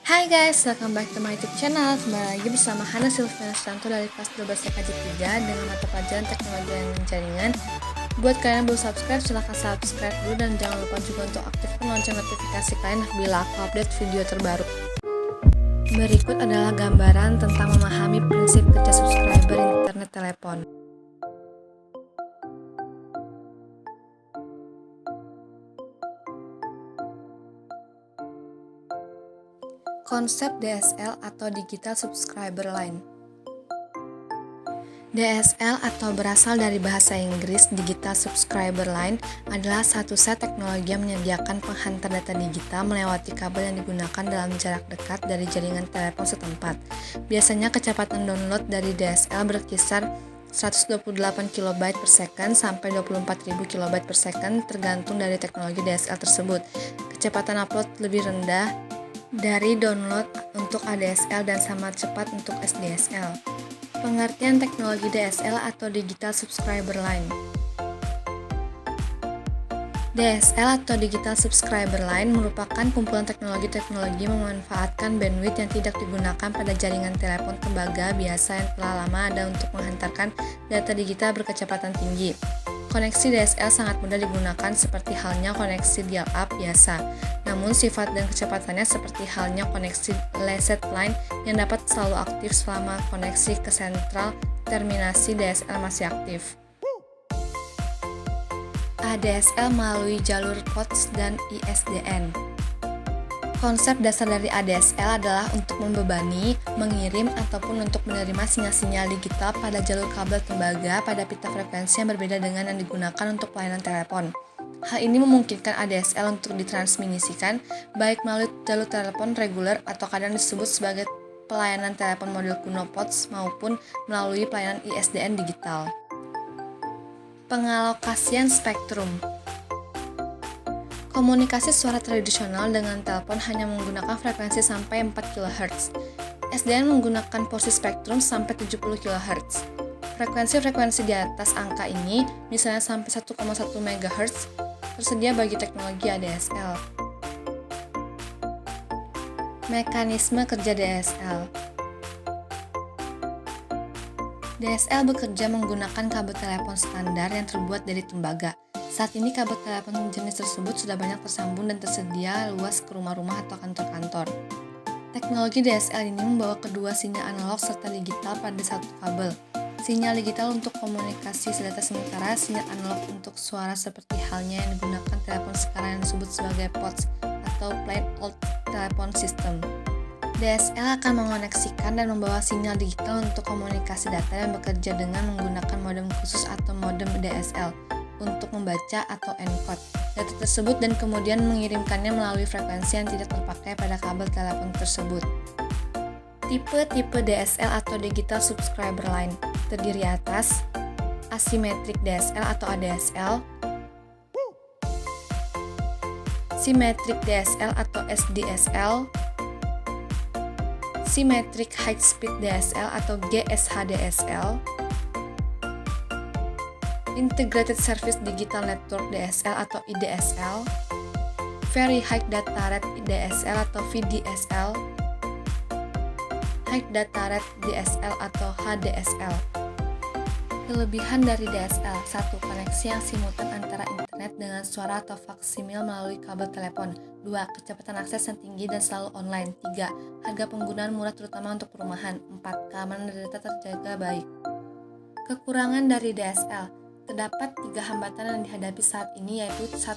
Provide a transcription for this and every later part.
Hai guys, welcome back to my YouTube channel. Kembali lagi bersama Hana Silviana Sutanto dari kelas 12 TKJ 3 dengan mata pelajaran teknologi dan jaringan. Buat kalian yang belum subscribe, silahkan subscribe dulu dan jangan lupa juga untuk aktifkan lonceng notifikasi kalian bila aku update video terbaru. Berikut adalah gambaran tentang memahami prinsip kerja subscriber internet telepon. Konsep DSL atau Digital Subscriber Line. DSL atau berasal dari bahasa Inggris Digital Subscriber Line adalah satu set teknologi yang menyediakan penghantar data digital melewati kabel yang digunakan dalam jarak dekat dari jaringan telepon setempat. Biasanya kecepatan download dari DSL berkisar 128 KB per second sampai 24.000 KB per second tergantung dari teknologi DSL tersebut. Kecepatan upload lebih rendah dari download untuk ADSL dan sama cepat untuk SDSL. Pengertian teknologi DSL atau Digital Subscriber Line. DSL atau Digital Subscriber Line merupakan kumpulan teknologi-teknologi memanfaatkan bandwidth yang tidak digunakan pada jaringan telepon tembaga biasa yang telah lama ada untuk menghantarkan data digital berkecepatan tinggi. Koneksi DSL sangat mudah digunakan seperti halnya koneksi dial-up biasa. Namun sifat dan kecepatannya seperti halnya koneksi Lasset line yang dapat selalu aktif selama koneksi ke sentral terminasi DSL masih aktif. ADSL melalui jalur POTS dan ISDN. Konsep dasar dari ADSL adalah untuk membebani, mengirim, ataupun untuk menerima sinyal-sinyal digital pada jalur kabel tembaga pada pita frekuensi yang berbeda dengan yang digunakan untuk pelayanan telepon. Hal ini memungkinkan ADSL untuk ditransmisikan baik melalui jalur telepon reguler atau kadang disebut sebagai pelayanan telepon model kuno POTS maupun melalui pelayanan ISDN digital. Pengalokasian spektrum. Komunikasi suara tradisional dengan telepon hanya menggunakan frekuensi sampai 4 kHz. SDN menggunakan porsi spektrum sampai 70 kHz. Frekuensi-frekuensi di atas angka ini, misalnya sampai 1,1 MHz, tersedia bagi teknologi ADSL. Mekanisme kerja DSL. DSL bekerja menggunakan kabel telepon standar yang terbuat dari tembaga. Saat ini kabel telepon jenis tersebut sudah banyak tersambung dan tersedia luas ke rumah-rumah atau kantor-kantor. Teknologi DSL ini membawa kedua sinyal analog serta digital pada satu kabel. Sinyal digital untuk komunikasi data sementara, sinyal analog untuk suara seperti halnya yang digunakan telepon sekarang yang disebut sebagai POTS atau Plain Old Telephone System. DSL akan mengoneksikan dan membawa sinyal digital untuk komunikasi data yang bekerja dengan menggunakan modem khusus atau modem DSL untuk membaca atau encode data tersebut dan kemudian mengirimkannya melalui frekuensi yang tidak terpakai pada kabel telepon tersebut. Tipe-tipe DSL atau Digital Subscriber Line terdiri atas Asymmetric DSL atau ADSL, Symmetric DSL atau SDSL, Symmetric High Speed DSL atau GSHDSL, Integrated Service Digital Network DSL atau IDSL, Very High Data Rate DSL atau VDSL, High Data Rate DSL atau HDSL. Kelebihan dari DSL: 1. Koneksi yang simultan antara internet dengan suara atau faksimil melalui kabel telepon. 2. Kecepatan akses yang tinggi dan selalu online. 3. Harga penggunaan murah terutama untuk perumahan. 4. Keamanan data terjaga baik. Kekurangan dari DSL: terdapat 3 hambatan yang dihadapi saat ini, yaitu 1.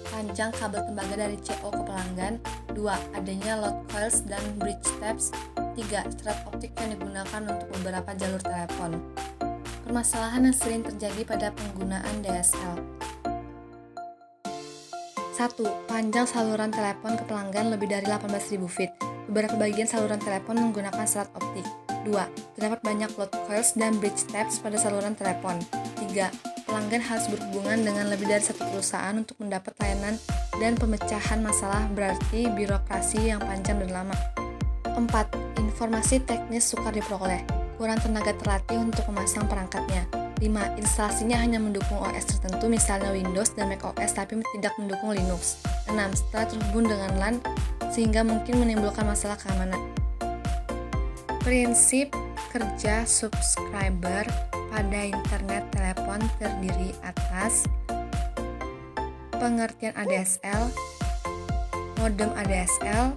Panjang kabel tembaga dari CO ke pelanggan. 2. Adanya load coils dan bridge taps. 3. Serat optik yang digunakan untuk beberapa jalur telepon. Permasalahan yang sering terjadi pada penggunaan DSL. 1. Panjang saluran telepon ke pelanggan lebih dari 18.000 feet. Beberapa bagian saluran telepon menggunakan serat optik. 2. Terdapat banyak load coils dan bridge taps pada saluran telepon. 3. Pelanggan harus berhubungan dengan lebih dari satu perusahaan untuk mendapat layanan dan pemecahan masalah, berarti birokrasi yang panjang dan lama. 4. Informasi teknis sukar diperoleh. Kurang tenaga terlatih untuk memasang perangkatnya. 5. Instalasinya hanya mendukung OS tertentu, misalnya Windows dan macOS, tapi tidak mendukung Linux. 6. Setelah terhubung dengan LAN, sehingga mungkin menimbulkan masalah keamanan. Prinsip kerja subscriber pada internet telepon terdiri atas pengertian ADSL, modem ADSL,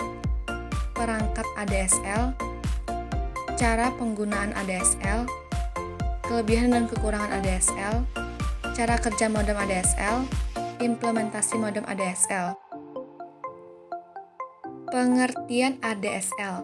perangkat ADSL, cara penggunaan ADSL, kelebihan dan kekurangan ADSL, cara kerja modem ADSL, implementasi modem ADSL. Pengertian ADSL.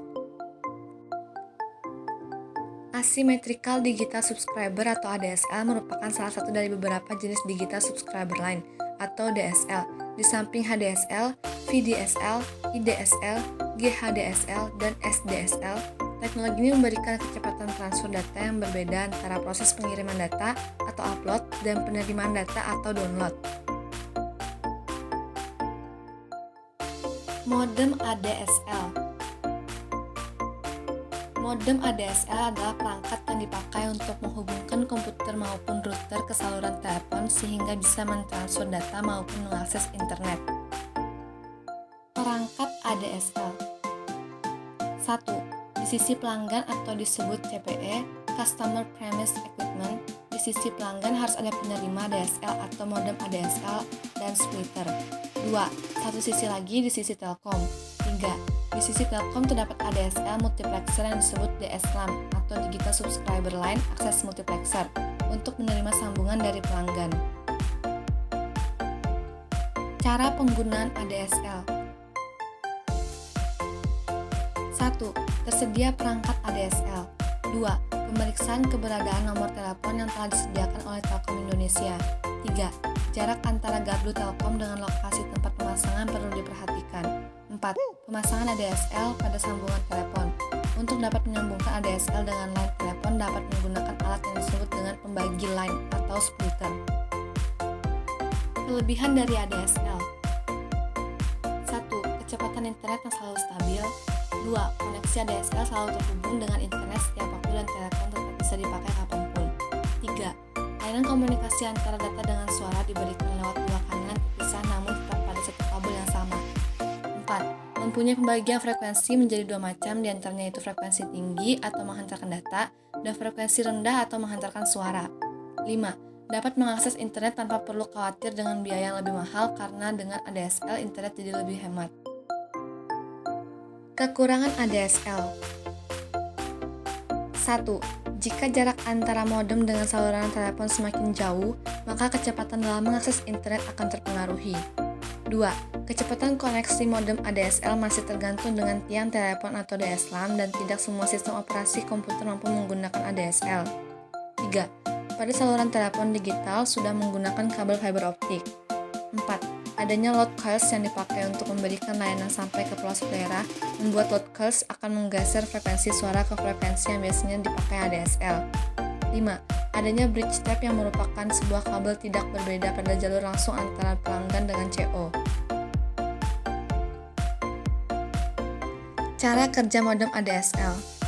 Asymmetrical Digital Subscriber atau ADSL merupakan salah satu dari beberapa jenis Digital Subscriber Line atau DSL. Di samping HDSL, VDSL, IDSL, GHDSL, dan SDSL, teknologi ini memberikan kecepatan transfer data yang berbeda antara proses pengiriman data atau upload dan penerimaan data atau download. Modem ADSL. Modem ADSL adalah perangkat yang dipakai untuk menghubungkan komputer maupun router ke saluran telepon sehingga bisa mentransfer data maupun mengakses internet. Perangkat ADSL. 1. Di sisi pelanggan atau disebut CPE, Customer Premise Equipment. Di sisi pelanggan harus ada penerima DSL atau modem ADSL dan splitter. 2. Satu sisi lagi di sisi Telkom. 3. Di sisi Telkom terdapat ADSL multiplexer yang disebut DSLAM atau Digital Subscriber Line Access Multiplexer untuk menerima sambungan dari pelanggan. Cara penggunaan ADSL. 1. Tersedia perangkat ADSL. 2. Pemeriksaan keberadaan nomor telepon yang telah disediakan oleh Telkom Indonesia. 3. Jarak antara gardu Telkom dengan lokasi tempat pemasangan perlu diperhatikan. 4. Pemasangan ADSL pada sambungan telepon. Untuk dapat menyambungkan ADSL dengan line telepon dapat menggunakan alat yang disebut dengan pembagi line atau splitter. Kelebihan dari ADSL. 1. Kecepatan internet yang selalu stabil. 2. Koneksi ADSL selalu terhubung dengan internet setiap waktu dan telepon tetap bisa dipakai kapanpun. 3. Layanan komunikasi antara data dengan suara diberikan lewat dua kanal terpisah namun tetap pada satu kabel yang sama. 4. Mempunyai pembagian frekuensi menjadi dua macam, diantaranya itu frekuensi tinggi atau menghantarkan data dan frekuensi rendah atau menghantarkan suara. 5. Dapat mengakses internet tanpa perlu khawatir dengan biaya yang lebih mahal karena dengan ADSL internet jadi lebih hemat. Kekurangan ADSL. 1. Jika jarak antara modem dengan saluran telepon semakin jauh, maka kecepatan dalam mengakses internet akan terpengaruhi. 2. Kecepatan koneksi modem ADSL masih tergantung dengan tiang telepon atau DSLAM dan tidak semua sistem operasi komputer mampu menggunakan ADSL. 3. Pada saluran telepon digital sudah menggunakan kabel fiber optik. 4. Adanya load coils yang dipakai untuk memberikan layanan sampai ke pelosok daerah membuat load coils akan menggeser frekuensi suara ke frekuensi yang biasanya dipakai ADSL. 5. Adanya bridge step yang merupakan sebuah kabel tidak berbeda pada jalur langsung antara pelanggan dengan CO. Cara kerja modem ADSL.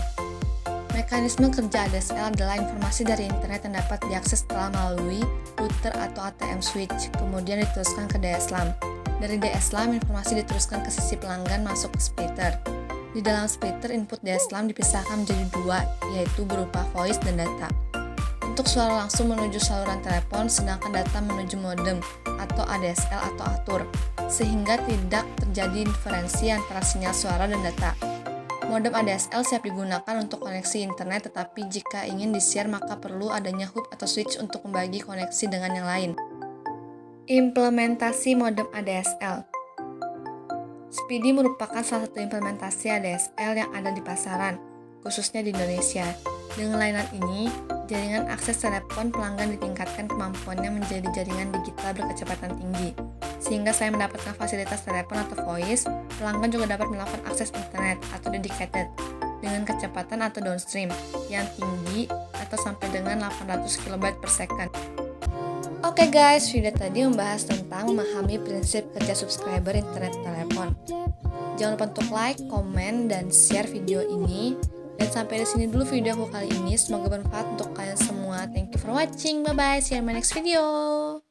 Mekanisme kerja ADSL adalah informasi dari internet yang dapat diakses setelah melalui router atau ATM switch, kemudian diteruskan ke DSLAM. Dari DSLAM, informasi diteruskan ke sisi pelanggan masuk ke splitter. Di dalam splitter, input DSLAM dipisahkan menjadi dua, yaitu berupa voice dan data. Untuk suara langsung menuju saluran telepon, sedangkan data menuju modem atau ADSL atau atur, sehingga tidak terjadi diferensi antara sinyal suara dan data. Modem ADSL siap digunakan untuk koneksi internet, tetapi jika ingin di-share maka perlu adanya hub atau switch untuk membagi koneksi dengan yang lain. Implementasi modem ADSL. Speedy merupakan salah satu implementasi ADSL yang ada di pasaran, khususnya di Indonesia. Dengan layanan ini, jaringan akses telepon pelanggan ditingkatkan kemampuannya menjadi jaringan digital berkecepatan tinggi. Sehingga selain mendapatkan fasilitas telepon atau voice, pelanggan juga dapat melakukan akses internet atau dedicated dengan kecepatan atau downstream yang tinggi atau sampai dengan 800 kB per second. Oke guys, video tadi membahas tentang memahami prinsip kerja subscriber internet telepon. Jangan lupa untuk like, komen, dan share video ini. Dan sampai di sini dulu video aku kali ini. Semoga bermanfaat untuk kalian semua. Thank you for watching. Bye bye. See you in my next video.